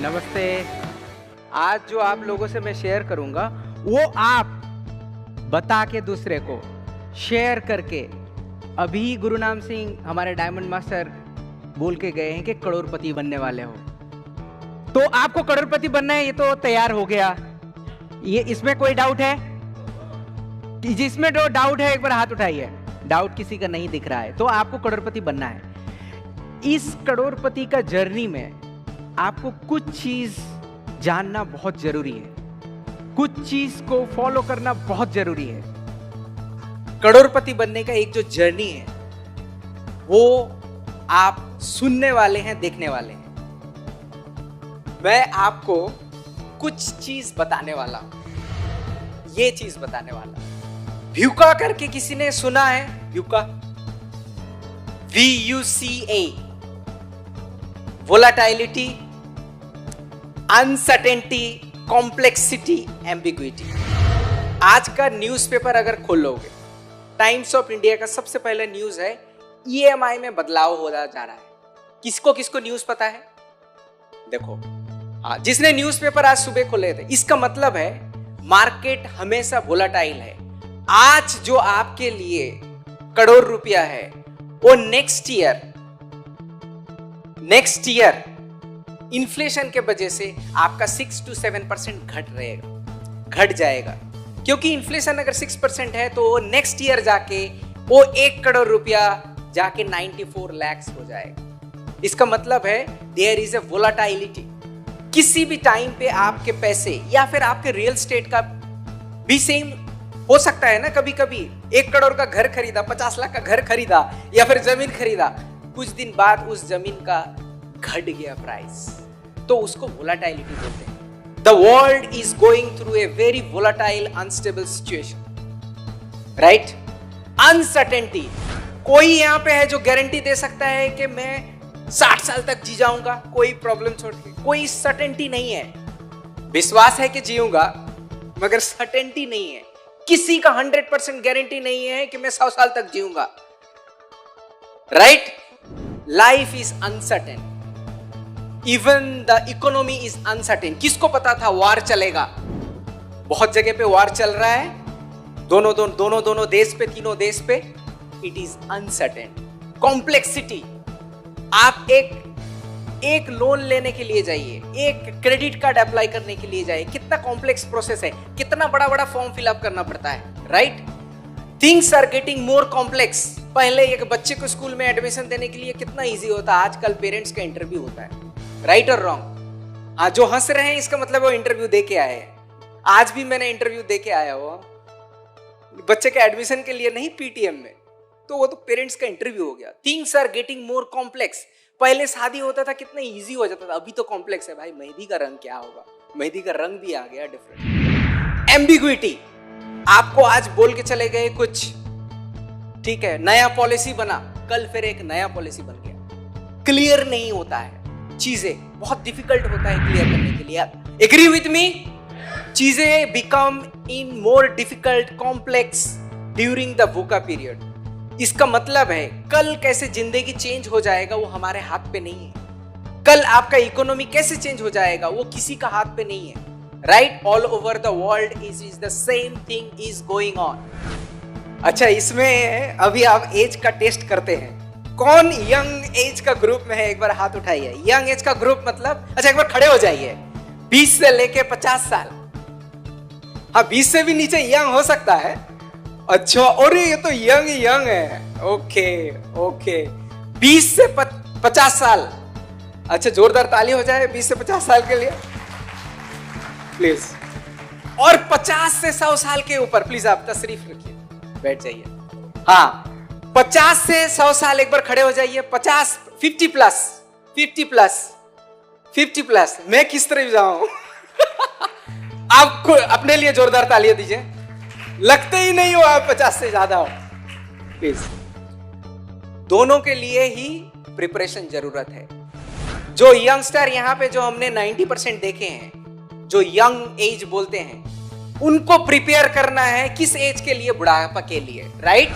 नमस्ते। आज जो आप लोगों से मैं शेयर करूंगा वो आप बता के दूसरे को शेयर करके। अभी गुरुनाम सिंह हमारे डायमंड मास्टर बोल के गए हैं कि करोड़पति बनने वाले हो, तो आपको करोड़पति बनना है, ये तो तैयार हो गया। ये इसमें कोई डाउट है? जिसमें जो डाउट है एक बार हाथ उठाइए। डाउट किसी का नहीं दिख रहा है, तो आपको करोड़पति बनना है। इस करोड़पति का जर्नी में आपको कुछ चीज जानना बहुत जरूरी है, कुछ चीज को फॉलो करना बहुत जरूरी है। करोड़पति बनने का एक जो जर्नी है वो आप सुनने वाले हैं, देखने वाले हैं। मैं आपको कुछ चीज बताने वाला हूं, ये चीज बताने वाला हूं। व्यूका करके किसी ने सुना है? व्यूका, VUCA, volatility, uncertainty, complexity, ambiguity. आज का न्यूज़पेपर अगर खोलोगे, टाइम्स ऑफ इंडिया का सबसे पहला न्यूज है EMI में बदलाव हो जा रहा है। किसको किसको न्यूज पता है? देखो, जिसने न्यूज़पेपर आज सुबह खोले थे, इसका मतलब है मार्केट हमेशा वोलाटाइल है। आज जो आपके लिए करोड़ रुपया है वो नेक्स्ट ईयर इन्फ्लेशन के वजह से आपका 6 to 7% घट जाएगा। क्योंकि इन्फ्लेशन अगर 6% है तो नेक्स्ट ईयर जाके वो 1 करोड़ रुपया जाके 94 लाख हो जाएगा। इसका मतलब है देयर इज ए वोलाटिलिटी। किसी भी टाइम पे आपके पैसे या फिर आपके रियल एस्टेट का भी सेम हो सकता है ना। कभी कभी 1 करोड़ का घर खरीदा, 50 लाख का घर खरीदा या फिर जमीन खरीदा, कुछ दिन बाद उस जमीन का घट गया प्राइस, तो उसको वोलाटिलिटी बोलते हैं। The world is going through a very volatile unstable situation, right? Uncertainty. कोई यहां पे है जो गारंटी दे सकता है कि मैं 60 साल तक जी जाऊंगा कोई प्रॉब्लम छोड़ के? कोई सर्टेनिटी नहीं है। विश्वास है कि जीऊंगा, मगर सर्टेनिटी नहीं है। किसी का 100% गारंटी नहीं है कि मैं 100 साल तक जीऊंगा, right? Life is uncertain, even the economy is uncertain. किसको पता था वार चलेगा? बहुत जगह पे वार चल रहा है, दोनों देश पे, तीनों देश पे। It is uncertain. कॉम्प्लेक्सिटी। आप एक लोन लेने के लिए जाइए, एक क्रेडिट कार्ड अप्लाई करने के लिए जाइए, कितना कॉम्प्लेक्स प्रोसेस है, कितना बड़ा बड़ा फॉर्म फिलअप करना पड़ता है, right? Things are getting more complex. पहले एक बच्चे को स्कूल में एडमिशन देने के लिए कितना इजी होता है, आजकल पेरेंट्स का इंटरव्यू होता है, राइट और रॉन्ग? हाँ, जो हंस रहे हैं इसका मतलब वो इंटरव्यू दे के आए हैं। आज भी मैंने इंटरव्यू दे के आया हुआ बच्चे के एडमिशन के लिए, नहीं PTM में, तो वो तो पेरेंट्स का इंटरव्यू हो गया। Things are getting more complex. पहले शादी होता था कितना इजी हो जाता था, अभी तो कॉम्प्लेक्स है भाई। मेहंदी का रंग क्या होगा? मेहंदी का रंग भी आ गया डिफरेंट। एम्बिग्विटी। आपको आज बोल के चले गए कुछ, ठीक है, नया पॉलिसी बना, कल फिर एक नया पॉलिसी बन गया। क्लियर नहीं होता है चीजें, बहुत डिफिकल्ट होता है क्लियर करने के लिए। Agree with me? चीजें become in more difficult, complex during the VUCA period. इसका मतलब है कल कैसे जिंदगी चेंज हो जाएगा वो हमारे हाथ पे नहीं है। कल आपका इकोनॉमी कैसे चेंज हो जाएगा वो किसी का हाथ पे नहीं है, right? All over the world is the same thing is going on. अच्छा, इसमें अभी आप एज का टेस्ट करते हैं। कौन यंग एज का ग्रुप में है? एक बार हाथ उठाइए। यंग एज का ग्रुप मतलब, अच्छा एक बार खड़े हो जाइए। 20 से लेके 50 साल। हाँ, 20 से भी नीचे यंग हो सकता है। अच्छा, और ये तो यंग है। ओके 20 से 50 साल। अच्छा, जोरदार ताली हो जाए 20 से 50 साल के लिए प्लीज। और 50 से 100 साल के ऊपर प्लीज आप तशरीफ रखिए, बैठ जाइए। हाँ, 50 से 100 साल एक बार खड़े हो जाइए। 50, 50 प्लस। मैं किस तरह जाऊं? आपको अपने लिए जोरदार तालियां दीजिए। लगते ही नहीं हो आप 50 से ज्यादा हो, प्लीज। दोनों के लिए ही प्रिपरेशन जरूरत है। जो यंगस्टर यहाँ पे जो हमने 90% देखे हैं, जो यंग एज बोलते हैं, उनको प्रिपेयर करना है किस एज के लिए? बुढ़ापा के लिए, राइट?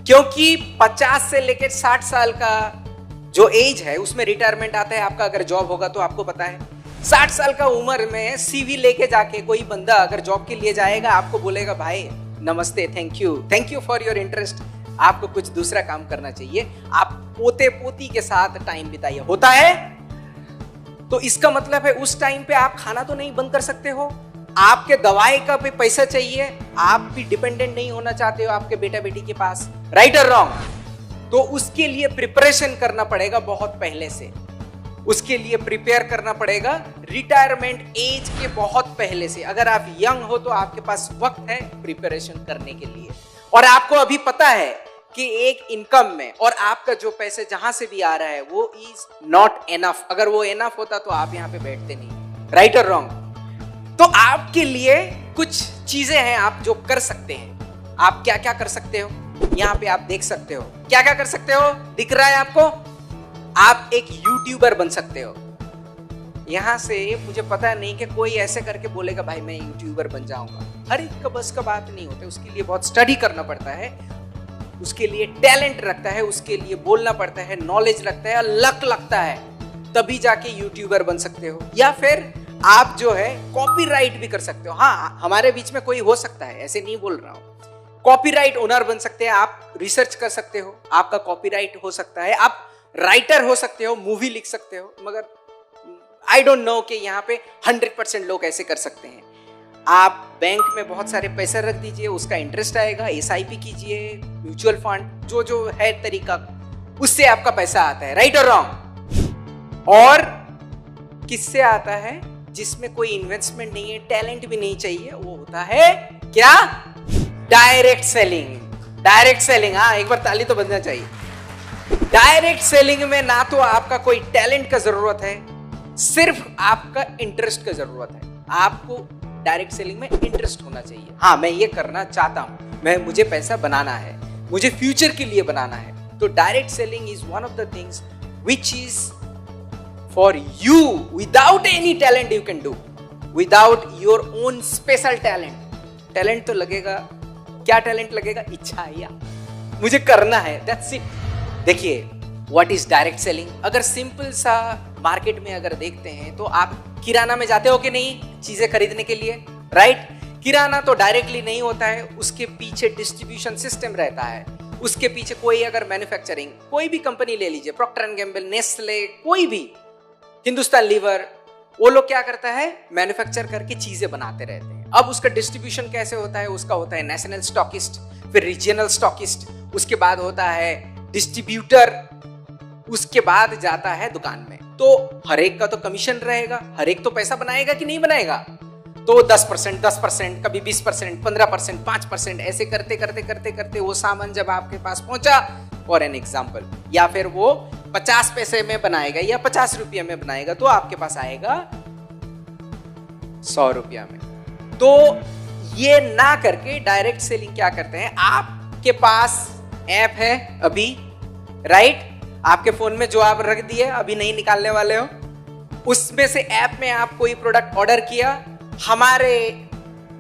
क्योंकि 50 से लेकर 60 साल का जो एज है उसमें रिटायरमेंट आता है आपका। अगर जॉब होगा तो आपको पता है 60 साल का उम्र में सीवी लेके जाके कोई बंदा अगर जॉब के लिए जाएगा, आपको बोलेगा भाई नमस्ते, thank you for your interest, आपको कुछ दूसरा काम करना चाहिए, आप पोते पोती के साथ टाइम बिताइए। होता है? तो इसका मतलब है उस टाइम पे आप खाना तो नहीं बंद कर सकते हो, आपके दवाई का भी पैसा चाहिए, आप भी डिपेंडेंट नहीं होना चाहते हो आपके बेटा बेटी के पास, राइट और रॉन्ग? तो उसके लिए प्रिपरेशन करना पड़ेगा बहुत पहले से, उसके लिए प्रिपेयर करना पड़ेगा रिटायरमेंट एज के बहुत पहले से। अगर आप यंग हो तो आपके पास वक्त है प्रिपरेशन करने के लिए, और आपको अभी पता है कि एक इनकम में और आपका जो पैसे जहां से भी आ रहा है वो इज नॉट एनफ। अगर वो एनफ होता तो आप यहाँ पे बैठते नहीं, राइट और रॉन्ग? तो आपके लिए कुछ चीजें हैं आप जो कर सकते हैं। आप क्या क्या कर सकते हो, यहाँ पे आप देख सकते हो क्या क्या कर सकते हो, दिख रहा है आपको? आप एक यूट्यूबर बन सकते हो। यहां से मुझे पता नहीं कि कोई ऐसे करके बोलेगा भाई मैं यूट्यूबर बन जाऊंगा, हर एक का बस का बात नहीं होता, उसके लिए बहुत स्टडी करना पड़ता है, उसके लिए टैलेंट रखता है, उसके लिए बोलना पड़ता है, नॉलेज लगता है, लक लगता है, तभी जाके यूट्यूबर बन सकते हो। या फिर आप जो है कॉपीराइट भी कर सकते हो। हाँ, हमारे बीच में कोई हो सकता है, ऐसे नहीं बोल रहा हूं, कॉपीराइट ओनर बन सकते हैं, आप रिसर्च कर सकते हो, आपका कॉपीराइट हो सकता है, आप राइटर हो सकते हो, मूवी लिख सकते हो, मगर आई डोंट नो कि यहाँ पे 100% लोग ऐसे कर सकते हैं। आप बैंक में बहुत सारे पैसे रख दीजिए, उसका इंटरेस्ट आएगा, SIP कीजिए, म्यूचुअल फंड, जो है तरीका, उससे आपका पैसा आता है, राइट और रॉन्ग? और किससे आता है? जिसमें कोई इन्वेस्टमेंट नहीं है, टैलेंट भी नहीं चाहिए, वो होता है क्या? Direct selling. डायरेक्ट सेलिंग, हाँ एक बार ताली तो बजना चाहिए। डायरेक्ट सेलिंग में ना तो आपका कोई टैलेंट का जरूरत है, सिर्फ आपका इंटरेस्ट का जरूरत है। आपको डायरेक्ट सेलिंग में इंटरेस्ट होना चाहिए। हाँ, मैं ये करना चाहता हूं, मुझे पैसा बनाना है, मुझे फ्यूचर के लिए बनाना है। तो direct selling is one of the things which is for you, without any talent you can do, without your own special talent. Talent तो लगेगा, क्या talent लगेगा? इच्छा या मुझे करना है, that's it. देखिए, what is direct selling? अगर सिंपल सा मार्केट में अगर देखते हैं तो आप किराना में जाते हो कि नहीं चीजें खरीदने के लिए, राइट? किराना तो डायरेक्टली नहीं होता है, उसके पीछे डिस्ट्रीब्यूशन सिस्टम रहता है, उसके पीछे कोई अगर मैन्युफैक्चरिंग, कोई भी कंपनी ले लीजिए, प्रॉक्टर एंड गैम्बल, नेस्ले, कोई भी, हिंदुस्तान लीवर, वो लोग क्या करता है? मैन्युफैक्चर करके चीजें बनाते रहते हैं। अब उसका डिस्ट्रीब्यूशन कैसे होता है? उसका होता है नेशनल स्टॉकिस्ट, फिर रीजनल स्टॉकिस्ट, उसके बाद होता है डिस्ट्रीब्यूटर, उसके बाद जाता है दुकान में। तो हर एक का तो कमीशन रहेगा, हर एक तो पैसा बनाएगा कि नहीं बनाएगा? तो 10%, कभी 20%, 15%, 5%, ऐसे करते करते करते करते वो सामान जब आपके पास पहुंचा, फॉर एन एग्जाम्पल, या फिर वो 50 पैसे में बनाएगा या 50 रुपये में बनाएगा, तो आपके पास आएगा 100 रुपया में। तो ये ना करके डायरेक्ट सेलिंग क्या करते हैं? आपके पास ऐप है अभी, राइट? आपके फोन में जो आप रख दिए, अभी नहीं निकालने वाले हो, उसमें से ऐप में आप कोई प्रोडक्ट ऑर्डर किया, हमारे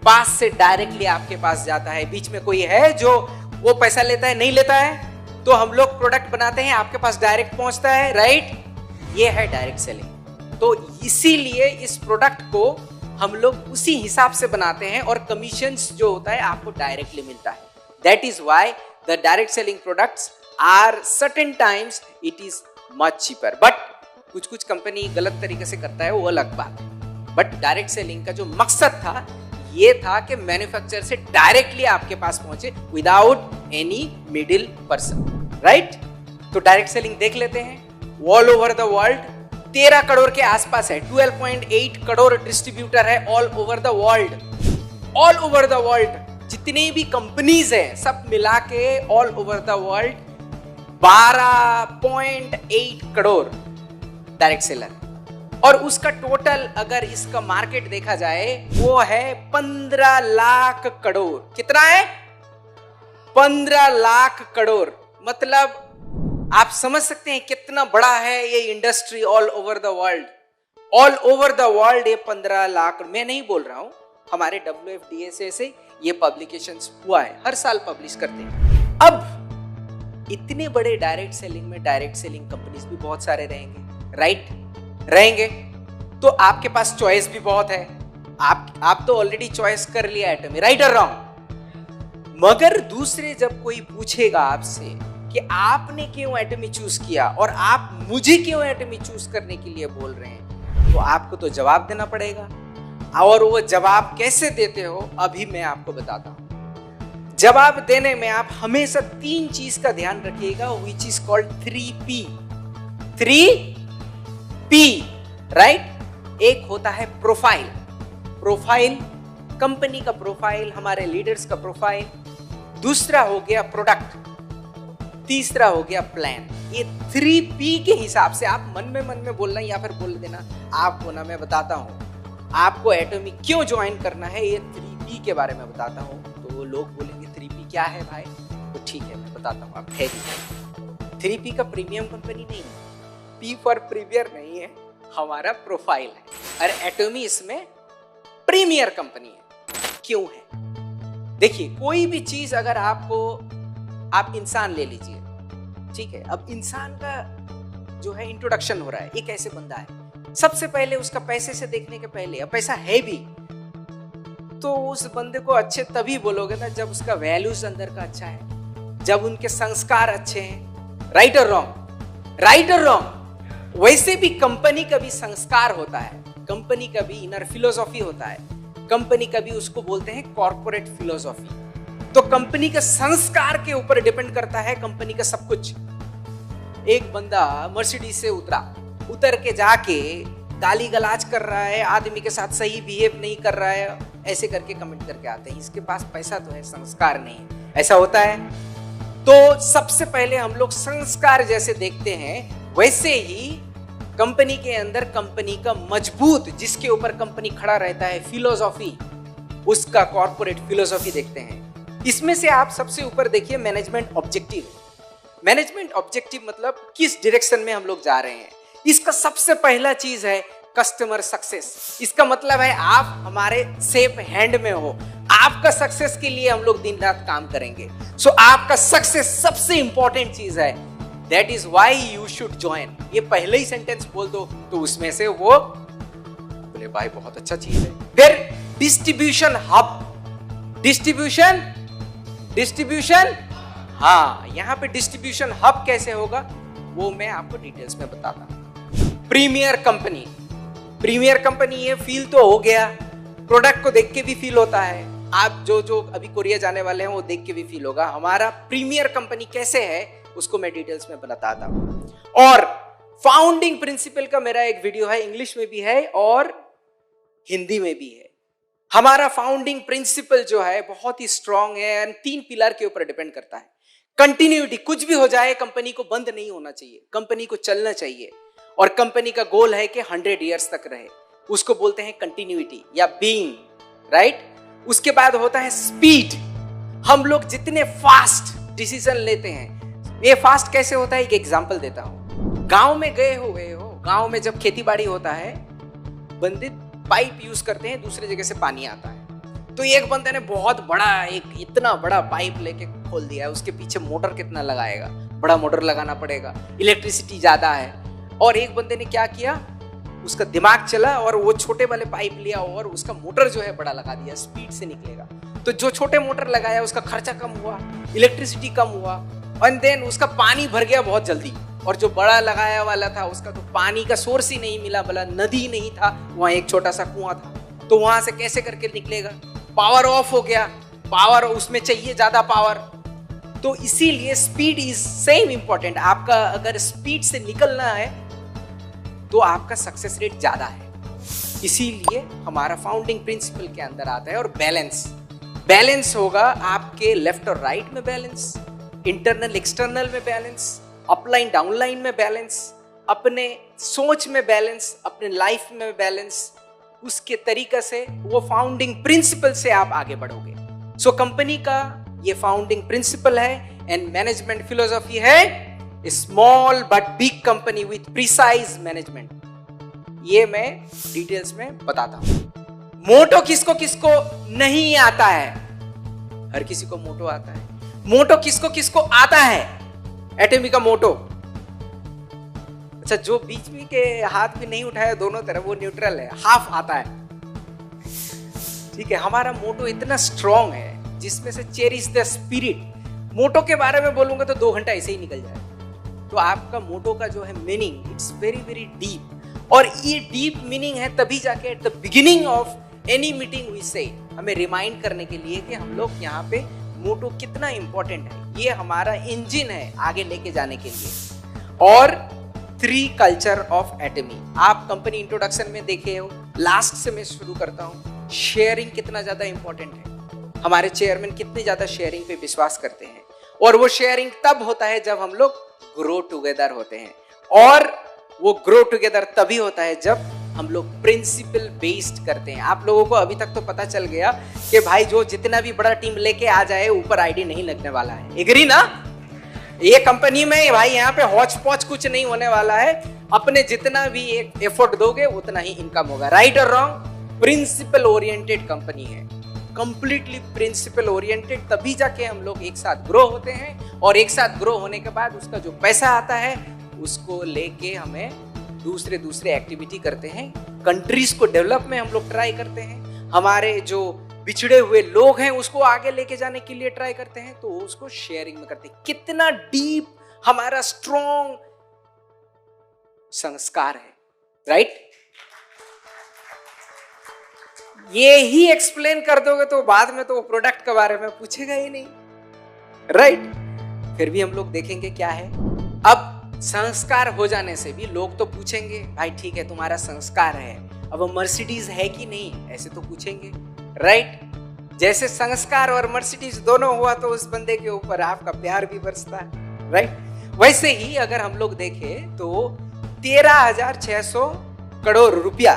पास से डायरेक्टली आपके पास जाता है। बीच में कोई है जो वो पैसा लेता है? नहीं लेता है। तो हम लोग प्रोडक्ट बनाते हैं, आपके पास डायरेक्ट पहुंचता है, राइट? ये है डायरेक्ट सेलिंग। तो इसीलिए इस प्रोडक्ट को हम लोग उसी हिसाब से बनाते हैं और कमीशंस जो होता है आपको डायरेक्टली मिलता है। That is why the direct selling products are certain times it is much cheaper. But कुछ कुछ कंपनी गलत तरीके से करता है, वो अलग बात है। बट डायरेक्ट सेलिंग का जो मकसद था ये था कि मैन्युफैक्चर से डायरेक्टली आपके पास पहुंचे without any middle person, right? तो डायरेक्ट सेलिंग देख लेते हैं। All over the world 13 crore के आसपास है, 12.8 करोड़ डिस्ट्रीब्यूटर है all over the world. All over the world जितनी भी कंपनीज है सब मिला के all over the world 12.8 crore direct seller, और उसका टोटल अगर इसका मार्केट देखा जाए वो है 15 लाख करोड़। कितना है? 15 लाख करोड़। मतलब आप समझ सकते हैं कितना बड़ा है ये industry all over the world. All over the world ये 15 लाख, मैं नहीं बोल रहा हूं, हमारे WFDA से ये पब्लिकेशंस हुआ है, हर साल पब्लिश करते हैं। अब इतने बड़े डायरेक्ट सेलिंग में डायरेक्ट सेलिंग कंपनीज भी बहुत सारे रहेंगे, राइट? रहेंगे। तो आपके पास चॉइस भी बहुत है। आप तो ऑलरेडी चॉइस कर लिया एटॉमी, राइट और रॉन्ग। मगर दूसरे जब कोई पूछेगा आपसे कि आपने क्यों एटॉमी चूज किया और आप मुझे क्यों एटॉमी चूज करने के लिए बोल रहे हैं, तो आपको तो जवाब देना पड़ेगा। और वो जवाब कैसे देते हो अभी मैं आपको बताता हूं। जवाब देने में आप हमेशा 3 चीज का ध्यान रखिएगा, which is called 3P। 3P, right. एक होता है प्रोफाइल, कंपनी का प्रोफाइल, हमारे लीडर्स का प्रोफाइल। दूसरा हो गया प्रोडक्ट, तीसरा हो गया प्लान। ये 3P के हिसाब से आप मन में बोलना या फिर बोल देना। आपको ना मैं बताता हूं आपको एटॉमी क्यों ज्वाइन करना है, ये 3P के बारे में बताता हूं। तो लोग बोलेंगे 3P क्या है भाई, तो ठीक है मैं बताता हूं। आप ठहरिए। 3P का प्रीमियम कंपनी नहीं है, P फॉर प्रीमियर नहीं है, हमारा प्रोफाइल है। और एटॉमी इसमें प्रीमियर कंपनी है। क्यों है? देखिए, कोई भी चीज अगर आप इंसान ले लीजिए, ठीक है। अब इंसान का जो है इंट्रोडक्शन हो रहा है, एक ऐसे बंदा है, सबसे पहले उसका पैसे से देखने के पहले, अब पैसा है भी तो उस बंदे को अच्छे तभी बोलोगे ना जब उसका वैल्यूज अंदर का अच्छा है, जब उनके संस्कार अच्छे हैं, राइट और रॉन्ग, राइट और रॉन्ग। वैसे भी कंपनी का भी संस्कार होता है, कंपनी का भी इनर फिलोसॉफी होता है, कंपनी का भी उसको बोलते हैं कॉर्पोरेट फिलोसॉफी। तो कंपनी के संस्कार के ऊपर डिपेंड करता है कंपनी का सब कुछ। एक बंदा मर्सिडीज से उतर के जाके गाली गलाज कर रहा है, आदमी के साथ सही बिहेव नहीं कर रहा है, ऐसे करके कमेंट करके आते हैं इसके पास पैसा तो है, संस्कार नहीं है। ऐसा होता है। तो सबसे पहले हम लोग संस्कार जैसे देखते हैं, वैसे ही कंपनी के अंदर कंपनी का मजबूत, जिसके ऊपर कंपनी खड़ा रहता है, फिलोसॉफी, उसका कॉर्पोरेट फिलोसॉफी देखते हैं। इसमें से आप सबसे ऊपर देखिए मैनेजमेंट ऑब्जेक्टिव। मैनेजमेंट ऑब्जेक्टिव मतलब किस डायरेक्शन में हम लोग जा रहे हैं। इसका सबसे पहला चीज है कस्टमर सक्सेस। इसका मतलब है आप हमारे सेफ हैंड में हो, आपका सक्सेस के लिए हम लोग दिन रात काम करेंगे। सो आपका सक्सेस सबसे इंपॉर्टेंट चीज है। That is why you should join. ये पहले ही सेंटेंस बोल दो तो उसमें से वो बोले भाई बहुत अच्छा चीज है। फिर डिस्ट्रीब्यूशन हब, डिस्ट्रीब्यूशन, हाँ, यहां पे डिस्ट्रीब्यूशन हब कैसे होगा वो मैं आपको डिटेल्स में बताता हूं। प्रीमियर कंपनी ये फील तो हो गया, प्रोडक्ट को देख के भी फील होता है। आप जो अभी कोरिया जाने वाले हैं वो देख के भी फील होगा। हमारा प्रीमियर कंपनी कैसे है उसको मैं डिटेल्स में बताता हूं। और फाउंडिंग प्रिंसिपल का मेरा एक वीडियो है, इंग्लिश में भी है और हिंदी में भी है। हमारा फाउंडिंग प्रिंसिपल जो है बहुत ही स्ट्रांग है एंड 3 पिलर के ऊपर डिपेंड करता है। कंटिन्यूटी, कुछ भी हो जाए कंपनी को बंद नहीं होना चाहिए, कंपनी को चलना चाहिए। और कंपनी का गोल है कि 100 इयर्स तक रहे, उसको बोलते हैं कंटिन्यूटी या बीइंग, राइट। उसके बाद होता है स्पीड। हम लोग जितने फास्ट डिसीजन लेते हैं, ये फास्ट कैसे होता है एक एग्जांपल देता हूं। गांव में गए हुए हो, गांव में जब खेती बाड़ी होता है, बंदे पाइप यूज करते हैं, दूसरे जगह से पानी आता है। तो एक बंदे ने बहुत बड़ा, एक इतना बड़ा पाइप लेके खोल दिया है, उसके पीछे मोटर कितना लगाएगा, बड़ा मोटर लगाना पड़ेगा, इलेक्ट्रिसिटी ज्यादा है। और एक बंदे ने क्या किया, उसका दिमाग चला और वो छोटे वाले पाइप लिया और उसका मोटर जो है बड़ा लगा दिया, स्पीड से निकलेगा। तो जो छोटे मोटर लगाया उसका खर्चा कम हुआ, इलेक्ट्रिसिटी कम हुआ, एंड देन उसका पानी भर गया बहुत जल्दी। और जो बड़ा लगाया वाला था उसका तो पानी का सोर्स ही नहीं मिला, बोला नदी नहीं था, वहां एक छोटा सा कुआं था, तो वहां से कैसे करके निकलेगा, पावर ऑफ हो गया, पावर उसमें चाहिए ज्यादा पावर। तो इसीलिए स्पीड इज सेम इंपॉर्टेंट। आपका अगर स्पीड से निकलना है तो आपका सक्सेस रेट ज्यादा है। इसीलिए हमारा फाउंडिंग प्रिंसिपल के अंदर आता है। और बैलेंस होगा आपके लेफ्ट और राइट में बैलेंस, इंटरनल एक्सटर्नल में बैलेंस, अपलाइन डाउनलाइन में बैलेंस, अपने सोच में बैलेंस, अपने लाइफ में बैलेंस। उसके तरीके से वो फाउंडिंग प्रिंसिपल से आप आगे बढ़ोगे। सो कंपनी का ये फाउंडिंग प्रिंसिपल है एंड मैनेजमेंट फिलोसॉफी है small but big company with precise management. ये मैं डिटेल्स में बताता हूं। मोटो किसको किसको नहीं आता है? हर किसी को मोटो आता है। मोटो किसको किसको आता है? एटॉमी का मोटो अच्छा, जो बीच में के हाथ भी नहीं उठाया दोनों तरफ, वो न्यूट्रल है, हाफ आता है। ठीक है, हमारा मोटो इतना स्ट्रॉन्ग है जिसमें से चेरिश द स्पिरिट। मोटो के बारे में बोलूंगा तो 2 घंटा ऐसे ही निकल जाएगा। तो आपका मोटो का जो है meaning, it's very very deep, और ये डीप मीनिंग है तभी जाके at the beginning of any meeting we say हमें रिमाइंड करने के लिए कि हम लोग यहाँ पे मोटो कितना इंपॉर्टेंट है। ये हमारा इंजन है आगे लेके जाने के लिए। और 3 कल्चर ऑफ एटमी आप कंपनी इंट्रोडक्शन में देखे हो। लास्ट से मैं शुरू करता हूँ। शेयरिंग कितना ज्यादा इंपॉर्टेंट है, हमारे चेयरमैन कितनी ज्यादा शेयरिंग पे विश्वास करते हैं, और वो शेयरिंग तब होता है जब हम लोग ग्रो टुगेदर होते हैं, और वो ग्रो टुगेदर तभी होता है जब हम लोग प्रिंसिपल बेस्ड करते हैं। आप लोगों को अभी तक तो पता चल गया कि भाई जो जितना भी बड़ा टीम लेके आ जाए ऊपर आईडी नहीं लगने वाला है। एग्री ना? ये कंपनी में भाई यहाँ पे हौच पौच कुछ नहीं होने वाला है। अपने जितना भी एक एफर्ट दोगे उतना ही इनकम होगा। राइट और रॉन्ग? प्रिंसिपल ओरिएंटेड कंपनी है, कंप्लीटली प्रिंसिपल ओरिएंटेड, तभी जाके हम लोग एक साथ ग्रो होते हैं, और एक साथ ग्रो होने के बाद उसका जो पैसा आता है उसको लेके हमें दूसरे एक्टिविटी करते हैं। कंट्रीज को डेवलप में हम लोग ट्राई करते हैं, हमारे जो बिछड़े हुए लोग हैं उसको आगे लेके जाने के लिए ट्राई करते हैं, तो उसको शेयरिंग में करते हैं। कितना डीप हमारा स्ट्रॉन्ग संस्कार है। राइट? ये ही एक्सप्लेन कर दोगे तो बाद में तो प्रोडक्ट के बारे में पूछेगा ही नहीं। राइट? फिर भी हम लोग देखेंगे क्या है। अब संस्कार हो जाने से भी लोग तो पूछेंगे, भाई ठीक है तुम्हारा संस्कार है, अब मर्सिडीज है कि नहीं, ऐसे तो पूछेंगे। राइट? जैसे संस्कार और मर्सिडीज दोनों हुआ तो उस बंदे के ऊपर आपका प्यार भी बरसता है। राइट? वैसे ही अगर हम लोग देखें तो 13,600 करोड़ रुपया,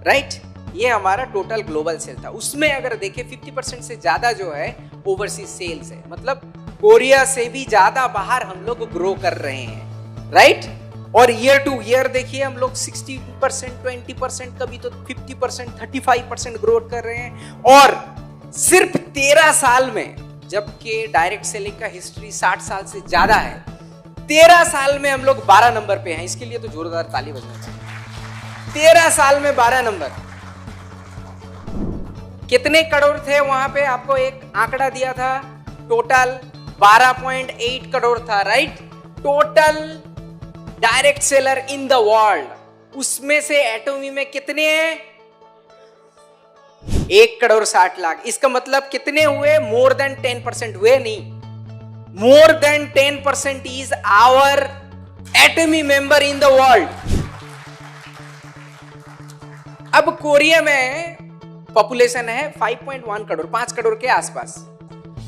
राइट, ये हमारा टोटल ग्लोबल सेल था। उसमें अगर देखें 50% से ज्यादा जो है ओवरसीज सेल्स है, मतलब कोरिया से भी ज्यादा बाहर हम लोग ग्रो कर रहे हैं। राइट? और ईयर टू ईयर देखिए हम लोग 60%, 20%, कभी तो 50%, 35% ग्रोथ कर रहे हैं। और सिर्फ 13 साल में, जबकि डायरेक्ट सेलिंग का हिस्ट्री 60 साल से ज्यादा है, 13 साल में हम लोग 12 नंबर पे हैं। इसके लिए तो जोरदार ताली बजना चाहिए। 13 साल में 12 नंबर। कितने करोड़ थे वहां पे? आपको एक आंकड़ा दिया था, टोटल 12.8 करोड़ था। Right? Total direct seller in the world. उसमें से एटोमी में कितने हैं? 1,60,00,000। इसका मतलब कितने हुए? मोर देन 10% हुए। नहीं, more than 10% is our Atomy member in the world. अब कोरिया में पॉपुलेशन है 5.1 करोड़, 5 करोड़ के आसपास।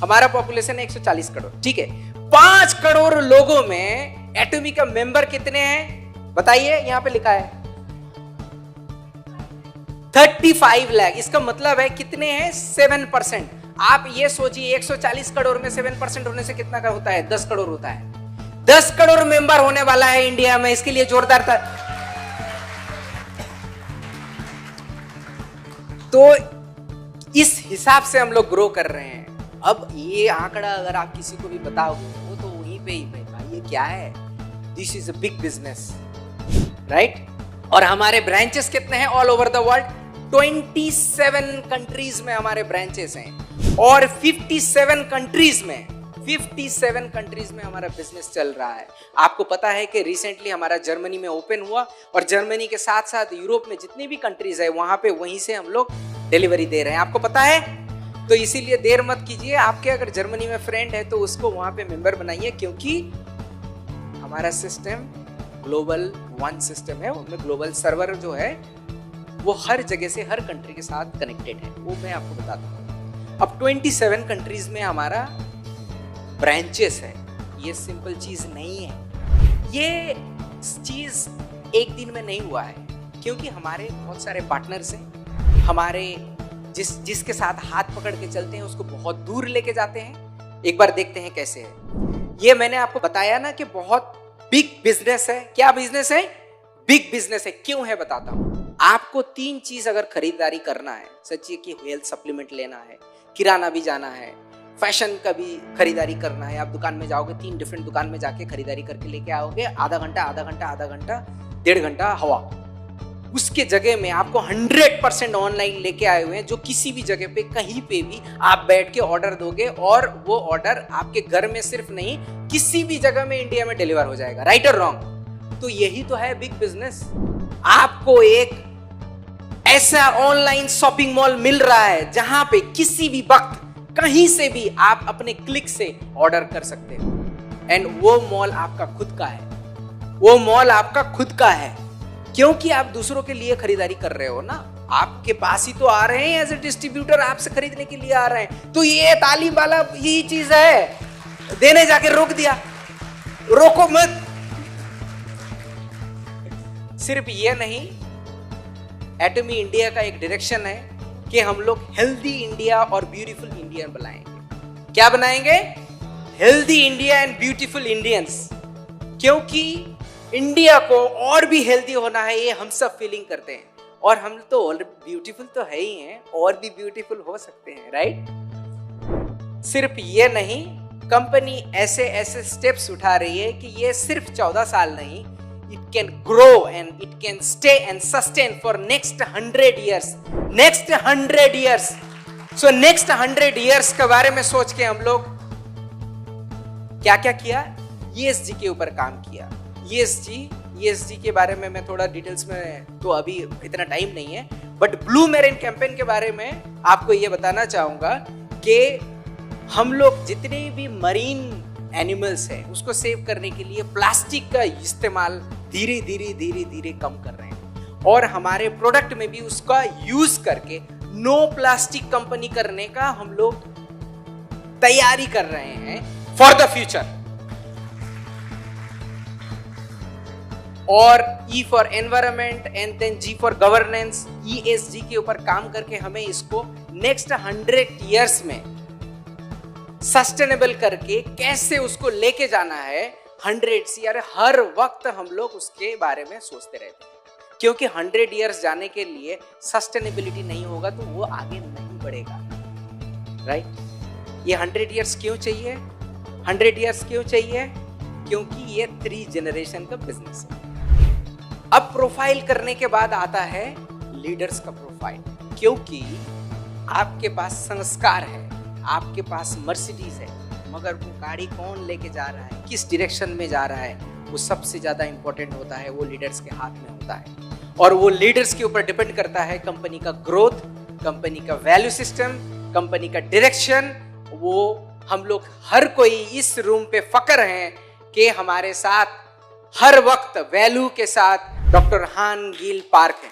हमारा पॉपुलेशन है 140 करोड़। ठीक है, 5 करोड़ लोगों में एटमी का मेंबर कितने हैं बताइए? यहां पे लिखा है 35 लाख। इसका मतलब है कितने हैं? 7%। आप ये सोचिए 140 करोड़ में 7% होने से कितना का होता है? 10 करोड़ होता है। 10 करोड़ मेंबर होने वाला है इंडिया में। इसके लिए जोरदार था। तो इस हिसाब से हम लोग ग्रो कर रहे हैं। अब ये आंकड़ा अगर आप किसी को भी बताओगे वो तो वहीं पे ही भाई ये क्या है? This is a big business. Right? और हमारे ब्रांचेस कितने हैं all over the world? 27 countries में हमारे ब्रांचेस हैं, और 57 कंट्रीज में हमारा बिजनेस चल रहा है। आपको पता है कि रिसेंटली हमारा जर्मनी में ओपन हुआ, और जर्मनी के साथ साथ यूरोप में जितनी भी कंट्रीज है वहां पे वहीं से हम लोग डिलीवरी दे रहे हैं। आपको पता है? तो इसीलिए देर मत कीजिए। आपके अगर जर्मनी में फ्रेंड है तो उसको वहां पे मेंबर बनाइए, क्योंकि हमारा सिस्टम ग्लोबल वन सिस्टम है। उसमें ग्लोबल सर्वर जो है वो हर जगह से हर कंट्री के साथ कनेक्टेड है। वो मैं आपको बताता हूँ। अब 27 कंट्रीज में हमारा ब्रांचेस है। ये सिंपल चीज नहीं है। ये चीज एक दिन में नहीं हुआ है, क्योंकि हमारे बहुत सारे पार्टनर्स हैं। हमारे जिसके साथ हाथ पकड़ के चलते हैं उसको बहुत दूर लेके जाते हैं। एक बार देखते हैं कैसे है। ये मैंने आपको बताया ना कि बहुत बिग बिजनेस है। क्या बिजनेस है? बिग बिजनेस है। क्यों है बताता हूँ। आपको 3 चीज अगर खरीदारी करना है, सच्ची कि हेल्थ सप्लीमेंट लेना है, किराना भी जाना है, फैशन का भी खरीदारी करना है। आप दुकान में जाओगे, 3 डिफरेंट दुकान में जाके खरीदारी करके लेके आओगे। आधा घंटा 1.5 घंटा हवा, उसके जगह में आपको 100% ऑनलाइन लेके आए हुए हैं, जो किसी भी जगह पे कहीं पे भी आप बैठ के ऑर्डर दोगे और वो ऑर्डर आपके घर में सिर्फ नहीं किसी भी जगह में इंडिया में डिलीवर हो जाएगा। राइट और रॉन्ग? तो यही तो है बिग बिजनेस। आपको एक ऐसा ऑनलाइन शॉपिंग मॉल मिल रहा है जहां पे किसी भी वक्त कहीं से भी आप अपने क्लिक से ऑर्डर कर सकते हो, एंड वो मॉल आपका खुद का है, वो मॉल आपका खुद का है, क्योंकि आप दूसरों के लिए खरीदारी कर रहे हो ना, आपके पास ही तो आ रहे हैं एज ए डिस्ट्रीब्यूटर, आपसे खरीदने के लिए आ रहे हैं। तो ये तालीम वाला यही चीज है, देने जाके रोक दिया, रोको मत। सिर्फ ये नहीं, एटमी इंडिया का एक डायरेक्शन है कि हम लोग हेल्दी इंडिया और ब्यूटीफुल इंडिया बनाएंगे। क्या बनाएंगे? Healthy India and beautiful Indians. क्योंकि इंडिया को और भी हेल्दी होना है, ये हम सब फीलिंग करते हैं, और हम तो ऑलरेडी ब्यूटीफुल तो है ही हैं, और भी ब्यूटीफुल हो सकते हैं। राइट? सिर्फ ये नहीं, कंपनी ऐसे ऐसे स्टेप्स उठा रही है कि ये सिर्फ 14 साल नहीं, it can grow and it can stay and sustain for next 100 years. Next 100 years. So next 100 years के बारे में सोच के हम लोग क्या क्या किया? ESG के ऊपर काम किया। ESG के बारे में मैं थोड़ा डिटेल्स में तो अभी इतना टाइम नहीं है, बट ब्लू मेरिन कैंपेन के बारे में आपको ये बताना चाहूंगा कि हम लोग जितने भी मरीन एनिमल्स है उसको सेव करने के लिए प्लास्टिक का इस्तेमाल धीरे धीरे कम कर रहे हैं, और हमारे प्रोडक्ट में भी उसका यूज करके नो प्लास्टिक कंपनी करने का हम लोग तैयारी कर रहे हैं फॉर द फ्यूचर। और E for environment and then G for governance, ESG के ऊपर काम करके हमें इसको नेक्स्ट 100 इयर्स में सस्टेनेबल करके कैसे उसको लेके जाना है 100 ईयर, हर वक्त हम लोग उसके बारे में सोचते रहते हैं, क्योंकि 100 इयर्स जाने के लिए सस्टेनेबिलिटी नहीं होगा तो वो आगे नहीं बढ़ेगा। राइट? ये 100 इयर्स क्यों चाहिए? 100 इयर्स क्यों चाहिए? क्योंकि ये 3 जनरेशन का बिजनेस है। अब प्रोफाइल करने के बाद आता है लीडर्स का प्रोफाइल, क्योंकि आपके पास संस्कार है, आपके पास मर्सिडीज है, मगर वो गाड़ी कौन लेके जा रहा है, किस डायरेक्शन में जा रहा है, वो सबसे ज्यादा इंपॉर्टेंट होता है, वो लीडर्स के हाथ में होता है। और वो लीडर्स के ऊपर डिपेंड करता है कंपनी का ग्रोथ, कंपनी का वैल्यू सिस्टम, कंपनी का डायरेक्शन। वो हम लोग हर कोई इस रूम पे फक्र हैं कि हमारे साथ हर वक्त वैल्यू के साथ डॉक्टर हान गिल पार्क है।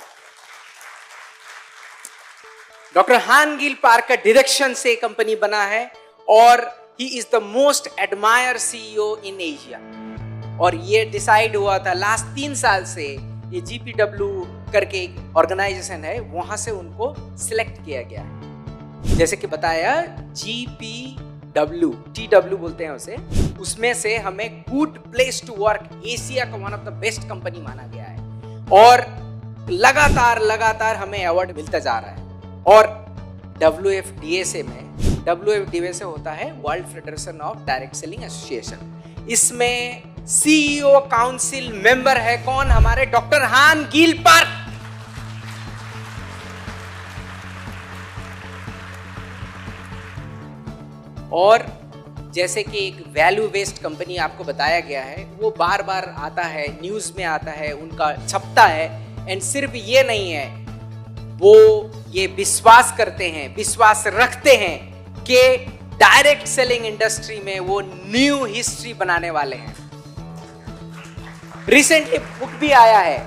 डॉक्टर हान गिल पार्क का डायरेक्शन से कंपनी बना है, और he is the most admire CEO in Asia. और ये डिसाइड हुआ था लास्ट 3 साल से, ये GPW करके एक ऑर्गेनाइजेशन है, वहां से उनको सिलेक्ट किया गया है। जैसे कि बताया, GPW, TW बोलते हैं उसे, उसमें से हमें good place to work Asia का one of the best company माना गया है, और लगातार हमें अवार्ड मिलता जा रहा है। और WFDA में, WFDA होता है world federation of direct selling association, इसमें CEO काउंसिल मेंबर है कौन? हमारे डॉक्टर हान गिल पार्क। और जैसे कि एक वैल्यू बेस्ड कंपनी आपको बताया गया है, वो बार बार आता है, न्यूज में आता है, उनका छपता है, एंड सिर्फ ये नहीं है, वो ये विश्वास करते हैं, विश्वास रखते हैं कि डायरेक्ट सेलिंग इंडस्ट्री में वो न्यू हिस्ट्री बनाने वाले हैं। रिसेंटली बुक भी आया है,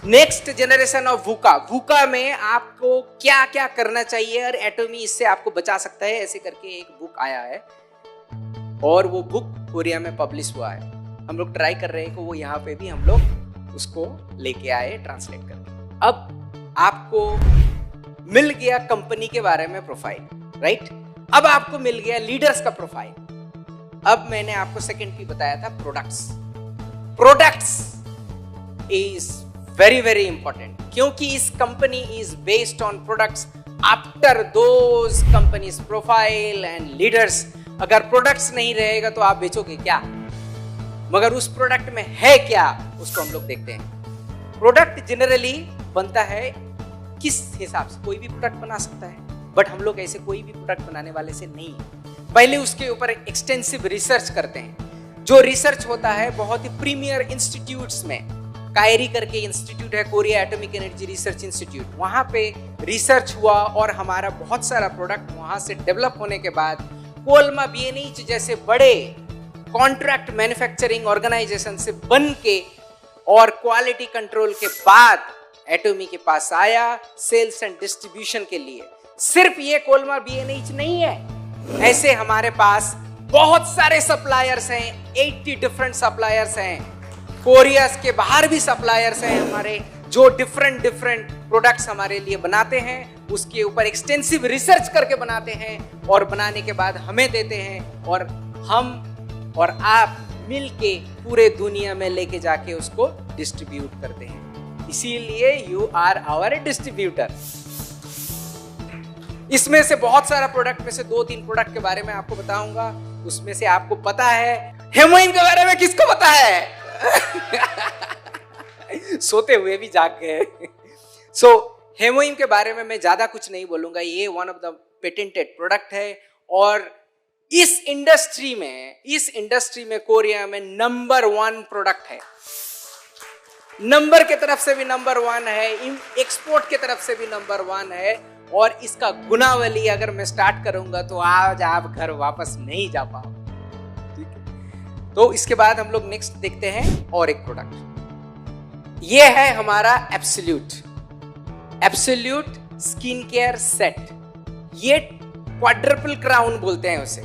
next generation of VUCA. VUCA में आपको क्या क्या करना चाहिए और एटमी इससे आपको बचा सकता है, ऐसे करके एक बुक आया है, और वो बुक कोरिया में पब्लिश हुआ है। हम लोग ट्राई कर रहे हैं कि वो यहाँ पे भी हम लोग उसको लेके आए ट्रांसलेट करके। अब आपको मिल गया कंपनी के बारे में प्रोफाइल, राइट? अब आपको मिल गया लीडर्स का प्रोफाइल। अब मैंने आपको सेकंड भी बताया था, प्रोडक्ट्स इज वेरी इंपॉर्टेंट, क्योंकि इस company is based on products. After those companies profile and leaders, अगर प्रोडक्ट्स नहीं रहेगा तो आप बेचोगे क्या? मगर उस प्रोडक्ट में है क्या, उसको हम लोग देखते हैं। प्रोडक्ट जनरली बनता है किस हिसाब से, कोई भी प्रोडक्ट बना सकता है, बट हम लोग ऐसे कोई भी प्रोडक्ट बनाने वाले से नहीं है। पहले उसके ऊपर एक्सटेंसिव रिसर्च करते हैं। जो रिसर्च होता है बहुत ही प्रीमियर इंस्टीट्यूट्स में, कायरी करके इंस्टीट्यूट है, Korea atomic energy research institute, वहां पे रिसर्च हुआ और हमारा बहुत सारा प्रोडक्ट वहां से डेवलप होने के बाद कोलमा बीएनएच जैसे बड़े कॉन्ट्रैक्ट मैन्युफैक्चरिंग ऑर्गेनाइजेशन से बन के और क्वालिटी कंट्रोल के बाद एटॉमी के पास आया सेल्स एंड डिस्ट्रीब्यूशन के लिए। सिर्फ ये कोलमा बीएनएच नहीं है, ऐसे हमारे पास बहुत सारे सप्लायर्स हैं, 80 डिफरेंट सप्लायर्स हैं, कोरिया के बाहर भी सप्लायर्स हैं हमारे, जो डिफरेंट प्रोडक्ट्स हमारे लिए बनाते हैं, उसके ऊपर एक्सटेंसिव रिसर्च करके बनाते हैं और बनाने के बाद हमें देते हैं और हम और आप मिलके पूरे दुनिया में लेके जाके उसको डिस्ट्रीब्यूट करते हैं। इसीलिए यू आर आवर डिस्ट्रीब्यूटर। इसमें से बहुत सारा प्रोडक्ट में से 2-3 प्रोडक्ट के बारे में आपको बताऊंगा। उसमें से आपको पता है हेमोइन के बारे में, किसको पता है? सोते हुए भी जाग गए। सो हेमोइन के बारे में मैं ज्यादा कुछ नहीं बोलूंगा। ये one of the patented product है और इस इंडस्ट्री में कोरिया में नंबर 1 प्रोडक्ट है। नंबर के तरफ से भी नंबर 1 है, एक्सपोर्ट के तरफ से भी नंबर 1 है। और इसका गुनावली अगर मैं स्टार्ट करूंगा तो आज आप घर वापस नहीं जा पाओ। ठीक है, तो इसके बाद हम लोग नेक्स्ट देखते हैं और एक प्रोडक्ट। ये है हमारा एब्सोल्यूट स्किन केयर सेट। ये क्वाड्रपल क्राउन बोलते हैं उसे।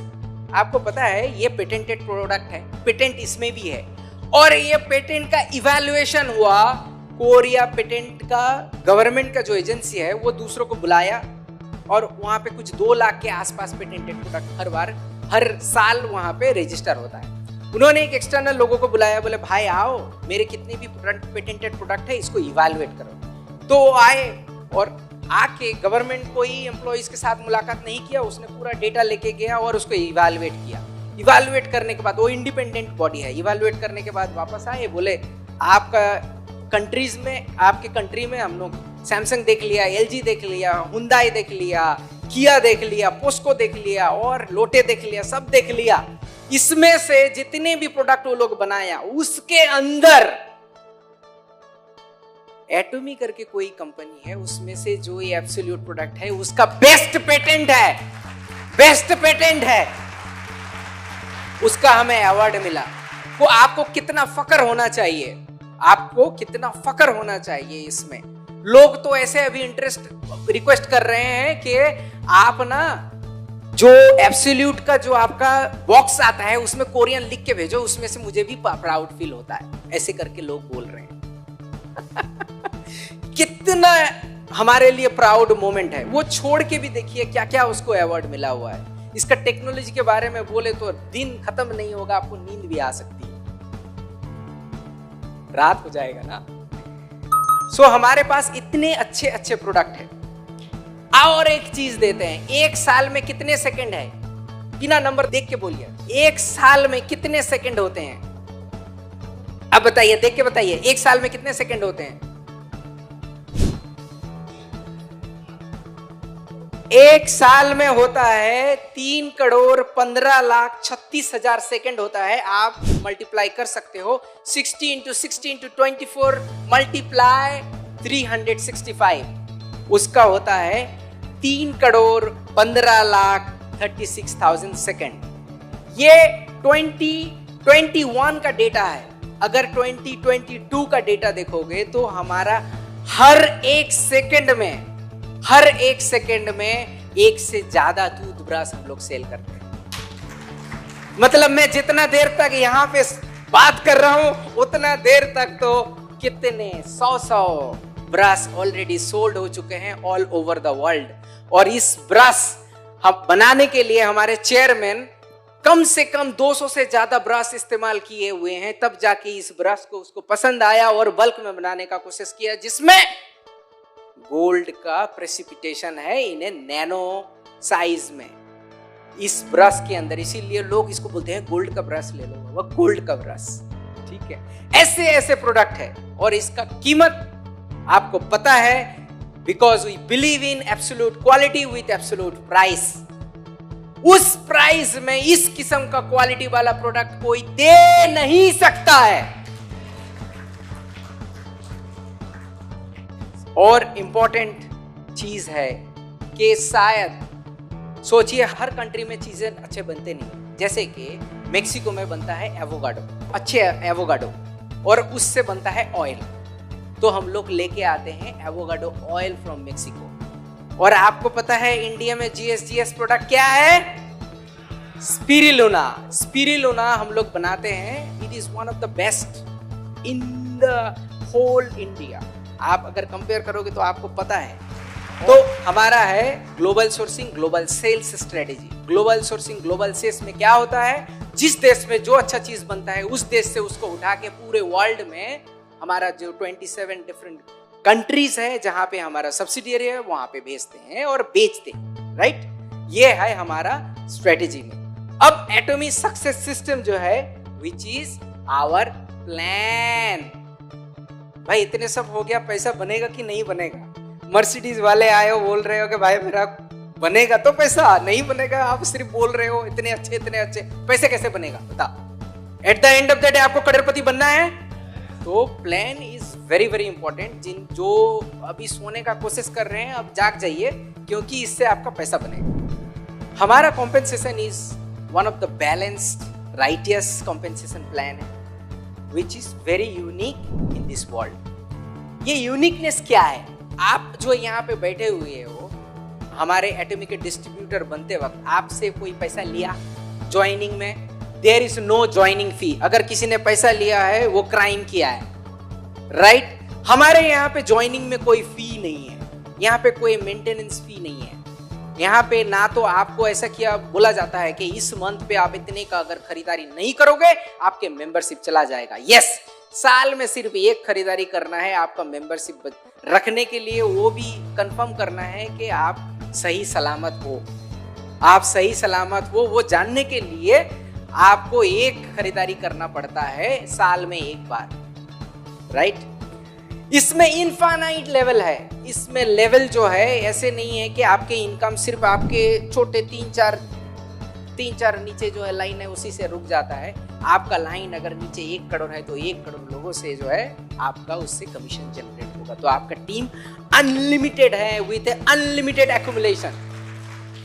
आपको पता है ये पेटेंटेड प्रोडक्ट है, पेटेंट इसमें भी है और ये पेटेंट का इवैल्यूएशन हुआ। कोरिया पेटेंट का गवर्नमेंट का जो एजेंसी है वो दूसरों को बुलाया और वहां पे कुछ 2 लाख के आसपास पेटेंटेड प्रोडक्ट हर साल वहां पे रजिस्टर होता है। उन्होंने एक एक्सटर्नल लोगों को बुलाया, बोले भाई आओ, मेरे कितने भी पेटेंटेड प्रोडक्ट है इसको इवैल्यूएट करो। तो वो आए और आके गवर्नमेंट कोई एम्प्लॉइज के साथ मुलाकात नहीं किया, उसने पूरा डेटा लेके गया और उसको इवैल्यूएट किया। इवैल्यूएट करने के बाद वो इंडिपेंडेंट बॉडी है, इवैल्यूएट करने के बाद वापस आए, बोले आपका कंट्रीज में, आपके कंट्री में हम लोग सैमसंग देख लिया, एलजी देख लिया, हुंडई देख लिया, किया देख लिया, पोस्को देख लिया और लोटे देख लिया, सब देख लिया। इसमें से जितने भी प्रोडक्ट वो लोग बनाया उसके अंदर एटॉमी करके कोई कंपनी है, उसमें से जो ये एब्सोल्यूट प्रोडक्ट है उसका बेस्ट पेटेंट है, उसका हमें अवार्ड मिला। तो आपको कितना फक्र होना चाहिए, आपको कितना फक्र होना चाहिए इसमें। लोग तो ऐसे अभी रिक्वेस्ट कर रहे हैं कि आप ना जो एब्सोल्यूट का जो आपका बॉक्स आता है उसमें कोरियन लिख के भेजो, उसमें से मुझे भी प्राउड फील होता है, ऐसे करके लोग बोल रहे हैं। कितना हमारे लिए प्राउड मोमेंट है। वो छोड़ के भी देखिए क्या क्या उसको अवार्ड मिला हुआ है। इसका टेक्नोलॉजी के बारे में बोले तो दिन खत्म नहीं होगा, आपको नींद भी आ सकती है, रात हो जाएगा ना। सो हमारे पास इतने अच्छे अच्छे प्रोडक्ट है। और एक चीज देते हैं, 1 साल में कितने सेकंड है, बिना नंबर देख के बोलिए, 1 साल में कितने सेकंड होते हैं? अब बताइए, देख के बताइए, 1 साल में कितने सेकंड होते हैं? 1 साल में होता है 3,15,36,000 सेकंड होता है। आप मल्टीप्लाई कर सकते हो, 60 × 60 × 24 मल्टीप्लाई 365, उसका होता है 3,15,36,000 सेकंड। ये 2021 का डेटा है। अगर 2022 का डेटा देखोगे तो हमारा हर एक सेकंड में 1 से ज्यादा टूथब्रश हम लोग सेल करते हैं। मतलब मैं जितना देर तक यहाँ पे बात कर रहा हूं उतना देर तक तो कितने 100 ब्रश ऑलरेडी सोल्ड हो चुके हैं ऑल ओवर द वर्ल्ड। और इस ब्रश हम बनाने के लिए हमारे चेयरमैन कम से कम 200 से ज्यादा ब्रश इस्तेमाल किए हुए हैं, तब जाके इस ब्रश को उसको पसंद आया और बल्क में बनाने का कोशिश किया, जिसमें गोल्ड का प्रेसिपिटेशन है इन नैनो साइज में इस ब्रश के अंदर। इसीलिए लोग इसको बोलते हैं गोल्ड का ब्रश ले लो, वो गोल्ड का ब्रश। ठीक है, ऐसे ऐसे प्रोडक्ट है और इसका कीमत आपको पता है, because we believe in absolute quality with absolute price. उस प्राइस में इस किस्म का क्वालिटी वाला प्रोडक्ट कोई दे नहीं सकता है। और इंपॉर्टेंट चीज है कि शायद सोचिए, हर कंट्री में चीजें अच्छे बनते नहीं। जैसे कि मेक्सिको में बनता है एवोकाडो, अच्छे एवोकाडो, और उससे बनता है ऑयल। तो हम लोग लेके आते हैं एवोकाडो ऑयल फ्रॉम मेक्सिको। और आपको पता है इंडिया में जीएस प्रोडक्ट क्या है? स्पिरुलिना। स्पिरुलिना हम लोग बनाते हैं। It is one of the best in the whole India. आप अगर कंपेयर करोगे तो आपको पता है। तो हमारा है global sourcing, global sales strategy. Global sourcing, global sales में क्या होता है? जिस देश में जो अच्छा चीज बनता है उस देश से उसको उठा के पूरे वर्ल्ड में, हमारा जो 27 डिफरेंट कंट्रीज है जहां पे हमारा सब्सिडियरी है, वहां पे भेजते हैं और बेचते हैं। राइट, ये है हमारा स्ट्रेटेजी में। अब एटॉमिक सक्सेस सिस्टम जो है, विच इज आवर प्लान। भाई इतने सब हो गया, पैसा बनेगा कि नहीं बनेगा? मर्सिडीज वाले आए हो, बोल रहे हो कि भाई मेरा बनेगा तो पैसा, नहीं बनेगा आप सिर्फ बोल रहे हो इतने अच्छे, पैसे कैसे बनेगा बताओ? At the end of the day आपको करोड़पति बनना है। तो plan is very very important. जो अभी सोने का कोशिश कर रहे हैं, अब जाग जाइए, क्योंकि इससे आपका पैसा बनेगा। हमारा compensation is one of the balanced righteous compensation plan है, which is very unique in this world. ये यूनिकनेस क्या है? आप जो यहाँ पे बैठे हुए हो, हमारे एटॉमिक के डिस्ट्रीब्यूटर बनते वक्त आपसे कोई पैसा लिया ज्वाइनिंग में? There is no joining fee. अगर किसी ने पैसा लिया है वो क्राइम किया है। राइट, हमारे यहाँ पे ज्वाइनिंग में कोई फी नहीं है, यहाँ पे कोई मेंटेनेंस फी नहीं है। यहाँ पे ना तो आपको ऐसा किया बोला जाता है कि इस मंथ पे आप इतने का अगर खरीदारी नहीं करोगे आपके मेंबरशिप चला जाएगा। यस, साल में सिर्फ एक खरीदारी करना है आपका मेंबरशिप रखने के लिए, वो भी कंफर्म करना है कि आप सही सलामत हो। आप सही सलामत हो वो जानने के लिए आपको एक खरीदारी करना पड़ता है साल में एक बार। राइट, इसमें इनफाइनाइट लेवल है। इसमें लेवल जो है ऐसे नहीं है कि आपके इनकम सिर्फ आपके छोटे तीन चार नीचे जो है लाइन है उसी से रुक जाता है। आपका लाइन अगर नीचे 1 करोड़ है तो 1 करोड़ लोगों से जो है आपका उससे कमीशन जनरेट होगा। तो आपका टीम अनलिमिटेड है विथ अनलिमिटेड एक्यूमुलेशन।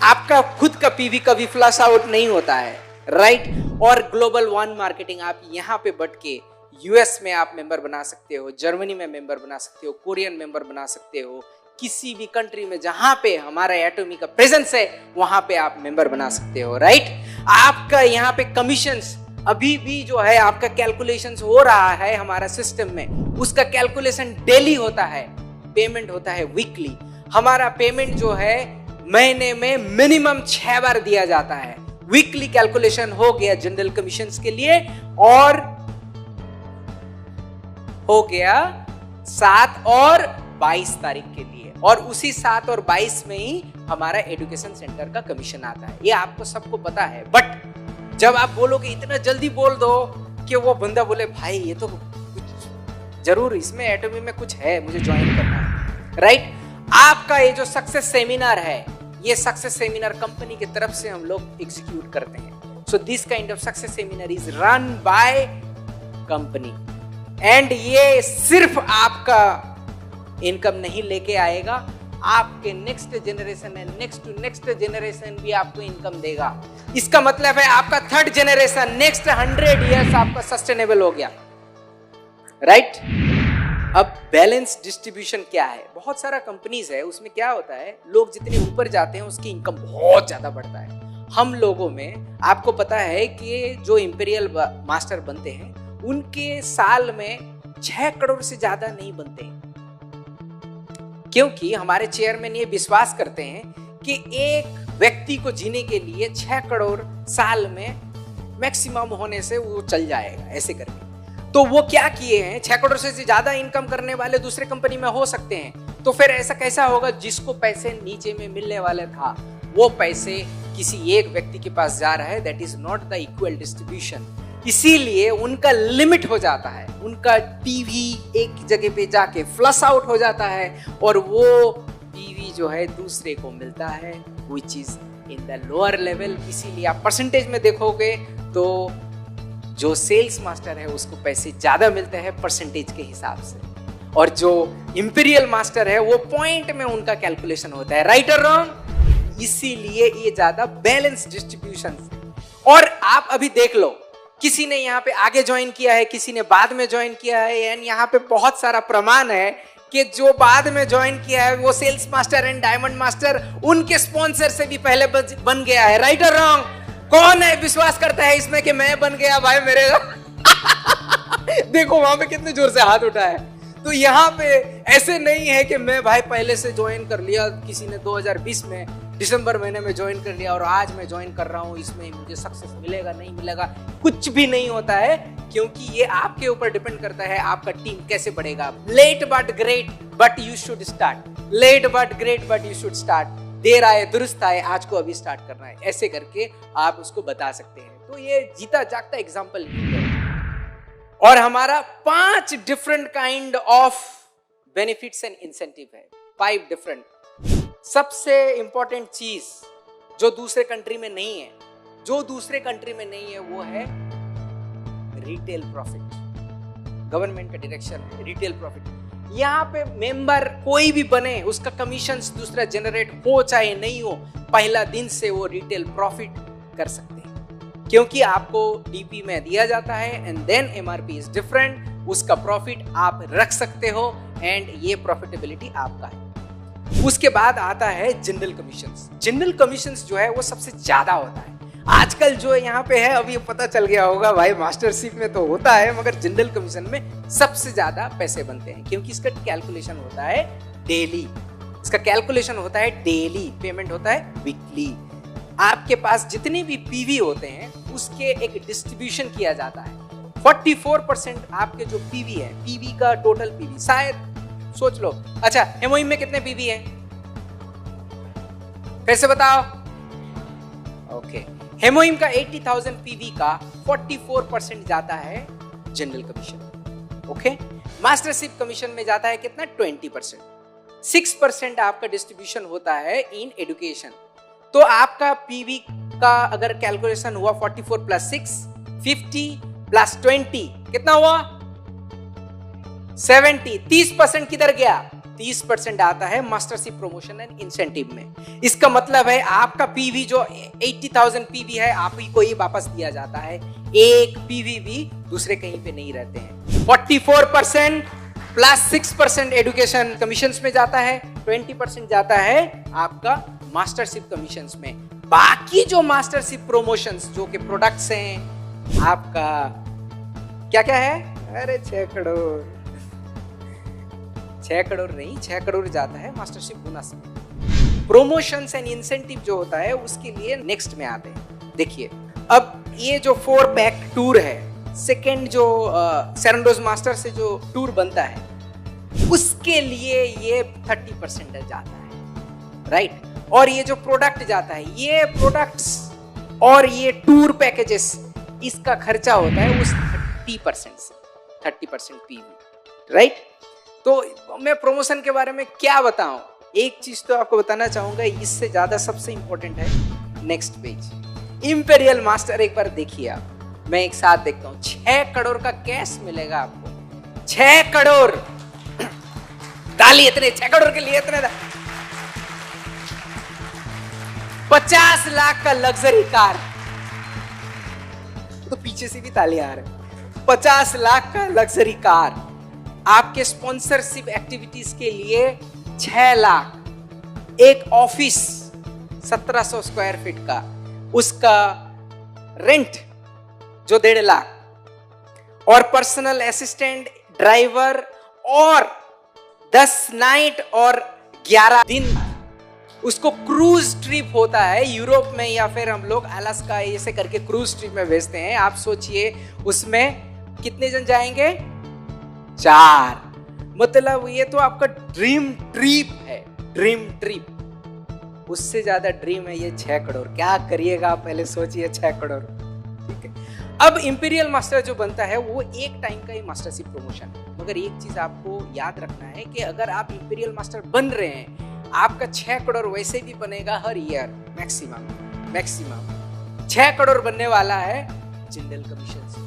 आपका खुद का पीवी कभी फ्लश आउट नहीं होता है। राइट, और ग्लोबल वन मार्केटिंग, आप यहाँ पे बढ़ के यूएस में आप मेंबर बना सकते हो, जर्मनी में मेंबर बना सकते हो, कोरियन मेंबर बना सकते हो, किसी भी कंट्री में जहां पे हमारा एटॉमिक का प्रेजेंस है वहां पे आप मेंबर बना सकते हो। राइट, आपका यहाँ पे कमीशंस अभी भी जो है आपका कैलकुलेशंस हो रहा है हमारा सिस्टम में, उसका कैलकुलेशन डेली होता है, पेमेंट होता है वीकली। हमारा पेमेंट जो है महीने में मिनिमम 6 बार दिया जाता है। वीकली कैलकुलेशन हो गया जनरल कमीशंस के लिए, और हो गया 7 और 22 तारीख के लिए, और उसी 7 और 22 में ही हमारा एजुकेशन सेंटर का कमीशन आता है। ये आपको सबको पता है। बट जब आप बोलोगे इतना जल्दी बोल दो कि वो बंदा बोले भाई ये तो कुछ जरूर इसमें एटॉमी में कुछ है, मुझे ज्वाइन करना है। राइट, आपका ये जो सक्सेस सेमिनार है, ये सक्सेस सेमिनार कंपनी की तरफ से हम लोग एग्जीक्यूट करते हैं। So this kind of success seminar is run by company, and ये सिर्फ आपका इनकम नहीं लेके आएगा, आपके नेक्स्ट जनरेशन है, नेक्स्ट टू नेक्स्ट जनरेशन भी आपको इनकम देगा। इसका मतलब है आपका 3rd जनरेशन नेक्स्ट 100 इयर्स आपका सस्टेनेबल हो गया। राइट, अब बैलेंस डिस्ट्रीब्यूशन क्या है? बहुत सारा कंपनीज है, उसमें क्या होता है लोग जितने ऊपर जाते हैं उसकी इनकम बहुत ज्यादा बढ़ता है। हम लोगों में आपको पता है कि जो इंपीरियल मास्टर बनते हैं उनके साल में 6 करोड़ से ज्यादा नहीं बनते, क्योंकि हमारे चेयरमैन ये विश्वास करते हैं कि एक व्यक्ति को जीने के लिए 6 करोड़ साल में मैक्सिमम होने से वो चल जाएगा ऐसे करके। तो वो क्या किए हैं, 6 करोड़ से ज्यादा इनकम करने वाले दूसरे कंपनी में हो सकते हैं। तो फिर ऐसा कैसा होगा, जिसको पैसे नीचे में मिलने वाले था वो पैसे किसी एक व्यक्ति के पास जा रहा है। That is not the equal distribution. इसीलिए उनका लिमिट हो जाता है, उनका पीवी एक जगह पे जाके फ्लश आउट हो जाता है और वो पीवी जो है दूसरे को मिलता है which is in the lower level. इसीलिए आप परसेंटेज में देखोगे तो जो सेल्स मास्टर है उसको पैसे ज्यादा मिलते हैं परसेंटेज के हिसाब से, और जो इंपीरियल मास्टर है वो पॉइंट में उनका कैलकुलेशन होता है। राइट और रॉन्ग? इसीलिए ये ज्यादा बैलेंस डिस्ट्रीब्यूशन है। और आप अभी देख लो, किसी ने यहाँ पे आगे ज्वाइन किया है, किसी ने बाद में ज्वाइन किया है, एंड यहाँ पे बहुत सारा प्रमाण है कि जो बाद में ज्वाइन किया है वो sales master and diamond master उनके स्पॉन्सर से भी पहले बन गया है। राइट और रॉन्ग? कौन है विश्वास करता है इसमें कि मैं बन गया भाई मेरे देखो वहां पे कितने जोर से हाथ उठा है। तो यहाँ पे ऐसे नहीं है कि मैं भाई पहले से ज्वाइन कर लिया, किसी ने 2020 में दिसंबर महीने में ज्वाइन कर लिया और आज मैं ज्वाइन कर रहा हूँ, इसमें मुझे सक्सेस मिलेगा नहीं मिलेगा, कुछ भी नहीं होता है, क्योंकि ये आपके ऊपर डिपेंड करता है आपका टीम कैसे बढ़ेगा। Late but great but you should start, late but great but you should start. देर आए दुरुस्त आए, आज को अभी स्टार्ट करना है, ऐसे करके आप उसको बता सकते हैं। तो ये जीता जागता एग्जाम्पल है। और हमारा 5 different kind of benefits and incentive है, 5 डिफरेंट। सबसे इंपॉर्टेंट चीज जो दूसरे कंट्री में नहीं है, जो दूसरे कंट्री में नहीं है वो है रिटेल प्रॉफिट। गवर्नमेंट का डायरेक्शन है रिटेल प्रॉफिट। यहाँ पे मेंबर कोई भी बने, उसका कमीशन दूसरा जनरेट हो चाहे नहीं हो, पहला दिन से वो रिटेल प्रॉफिट कर सकते हैं, क्योंकि आपको डीपी में दिया जाता है and then MRP is different, उसका प्रॉफिट आप रख सकते हो एंड ये प्रॉफिटेबिलिटी आपका है। उसके बाद आता है जनरल कमीशंस। जनरल कमीशंस जो है वो सबसे ज्यादा होता है आजकल जो यहाँ पे है। अभी पता चल गया होगा भाई, मास्टरशिप में तो होता है मगर जनरल कमीशन में सबसे ज्यादा पैसे बनते हैं, क्योंकि इसका कैलकुलेशन होता है डेली, इसका कैलकुलेशन होता है डेली, पेमेंट होता है वीकली। आपके पास जितने भी पीवी होते हैं उसके एक डिस्ट्रीब्यूशन किया जाता है। 44% आपके जो पीवी है, पीवी का टोटल पीवी, शायद सोच लो, अच्छा एमओई में कितने पीवी है फिर से बताओ? ओके, हेमोइम का 80,000 पीवी का 44% जाता है general commission. Okay, mastership commission में जाता है कितना? 20%। 6% आपका डिस्ट्रीब्यूशन होता है इन एजुकेशन। तो आपका पीवी का अगर कैलकुलेशन हुआ 44 प्लस 6, 50 प्लस 20 कितना हुआ? 70। 30% किधर गया? 30% आता है मास्टरशिप प्रमोशन एंड इंसेंटिव में। इसका मतलब है आपका पीवी जो 80,000 पीवी है आप ही को ही वापस दिया जाता है, एक पीवी भी दूसरे कहीं पे नहीं रहते हैं। 44% प्लस 6% एजुकेशन कमीशंस में जाता है, 20% जाता है आपका मास्टरशिप कमीशंस में। बाकी जो मास्टरशिप प्रमोशंस जो कि प्रोडक्ट्स हैं आपका क्या क्या है? अरे 6 करोड़ 6 करोड़ नहीं, 6 करोड़ जाता है मास्टरशिप बोनस में। प्रमोशंस एंड इंसेंटिव जो होता है उसके लिए नेक्स्ट में आते हैं। देखिए अब ये जो 4 पैक टूर है, सेकेंड जो सेरेंडोज मास्टर से जो टूर बनता है उसके लिए ये 30% जाता है, राइट। और ये जो प्रोडक्ट जाता है, ये प्रोडक्ट्स और ये टूर पैकेजेस, इसका खर्चा होता है उस 30% से, 30% पीवी, राइट। तो मैं प्रमोशन के बारे में क्या बताऊं, एक चीज तो आपको बताना चाहूंगा, इससे ज्यादा सबसे इंपॉर्टेंट है नेक्स्ट पेज। इंपीरियल मास्टर एक बार देखिए आप, मैं एक साथ देखता हूं। 6 करोड़ का कैश मिलेगा आपको, 6 करोड़ ताली, इतने 6 करोड़ के लिए इतने 50 लाख का लग्जरी कार, तो पीछे से भी ताली आ रहे। 50 लाख का लग्जरी कार, आपके स्पॉन्सरशिप एक्टिविटीज के लिए 6 लाख, एक ऑफिस 1700 स्क्वायर फीट का, उसका रेंट जो 1.5 लाख, और पर्सनल असिस्टेंट, ड्राइवर, और 10 नाइट और 11 दिन उसको क्रूज ट्रिप होता है यूरोप में, या फिर हम लोग अलास्का ऐसे करके क्रूज ट्रिप में भेजते हैं। आप सोचिए उसमें कितने जन जाएंगे? 4। मतलब ये तो आपका ड्रीम ट्रिप है, ड्रीम ट्रिप। उससे ज्यादा ड्रीम है ये 6 करोड़। क्या करिएगा आप पहले सोचिए, 6 करोड़, ठीक है। अब इंपीरियल मास्टर जो बनता है वो एक टाइम का ही मास्टरशिप प्रमोशन है। मगर एक चीज आपको याद रखना है कि अगर आप इंपीरियल मास्टर बन रहे हैं, आपका 6 करोड़ वैसे भी बनेगा हर ईयर मैक्सिमम 6 करोड़ बनने वाला है जनरल कमीशन से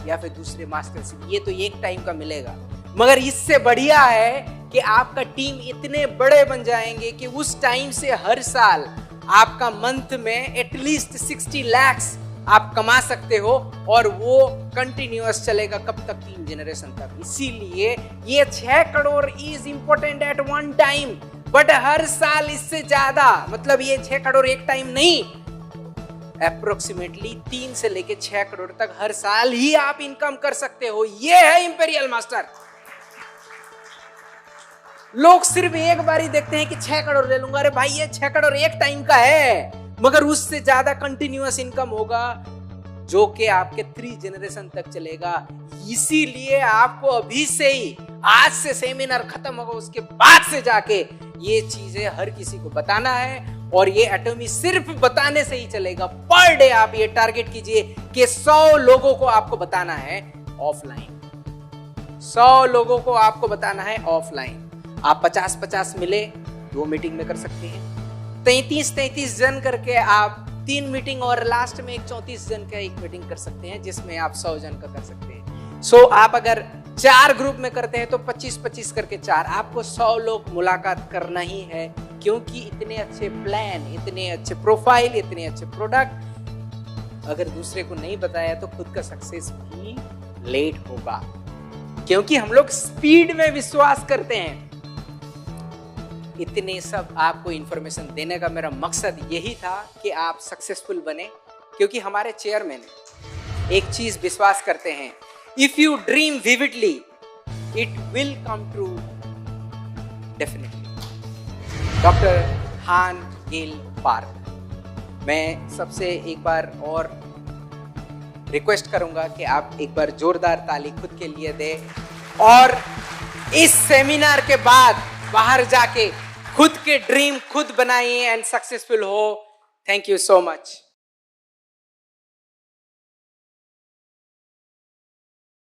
या फिर दूसरे मास्टर से, ये तो एक टाइम का मिलेगा। मगर इससे बढ़िया है कि आपका टीम इतने बड़े बन जाएंगे कि उस टाइम से हर साल आपका मंथ में एटलीस्ट 60 लाख आप कमा सकते हो और वो कंटिन्यूअस चलेगा कब तक, 3 जनरेशन तक। इसीलिए ये 6 crore is important at one time, but हर साल इससे ज्यादा, मतलब ये 6 करोड़ एक टाइम नहीं, अप्रोक्सीमेटली 3 से लेके 6 करोड़ तक हर साल ही आप इनकम कर सकते हो। ये है इंपीरियल मास्टर। लोग सिर्फ एक बार ही देखते हैं कि 6 करोड़ ले लूंगा, अरे भाई ये 6 करोड़ एक टाइम का है, मगर उससे ज्यादा कंटिन्यूअस इनकम होगा जो कि आपके 3 जनरेशन तक चलेगा। इसीलिए आपको अभी से ही, आज से सेमिनार खत्म होगा उसके बाद से जाके ये चीजें हर किसी को बताना है, और ये एटॉमी सिर्फ बताने से ही चलेगा। पर डे आप ये टारगेट कीजिए कि 100 लोगों को आपको बताना है ऑफलाइन, 100 लोगों को आपको बताना है ऑफलाइन। आप 50-50 मिले 2 मीटिंग में कर सकते हैं, 33-33 जन करके आप 3 मीटिंग और लास्ट में एक 34 जन का एक मीटिंग कर सकते हैं, जिसमें आप 100 जन का कर सकते हैं। सो आप अगर 4 ग्रुप में करते हैं तो 25-25 करके 4, आपको 100 लोग मुलाकात करना ही है, क्योंकि इतने अच्छे प्लान, इतने अच्छे प्रोफाइल, इतने अच्छे प्रोडक्ट अगर दूसरे को नहीं बताया तो खुद का सक्सेस भी लेट होगा, क्योंकि हम लोग स्पीड में विश्वास करते हैं। इतने सब आपको इंफॉर्मेशन देने का मेरा मकसद यही था कि आप सक्सेसफुल बने, क्योंकि हमारे चेयरमैन एक चीज विश्वास करते हैं, if you dream vividly it will come true definitely. Doctor हान गिल पार्क। मैं सबसे एक बार और रिक्वेस्ट करूंगा कि आप एक बार जोरदार ताली खुद के लिए दें, और इस सेमिनार के बाद बाहर जाके खुद के ड्रीम खुद बनाइए एंड सक्सेसफुल हो। Thank you so much.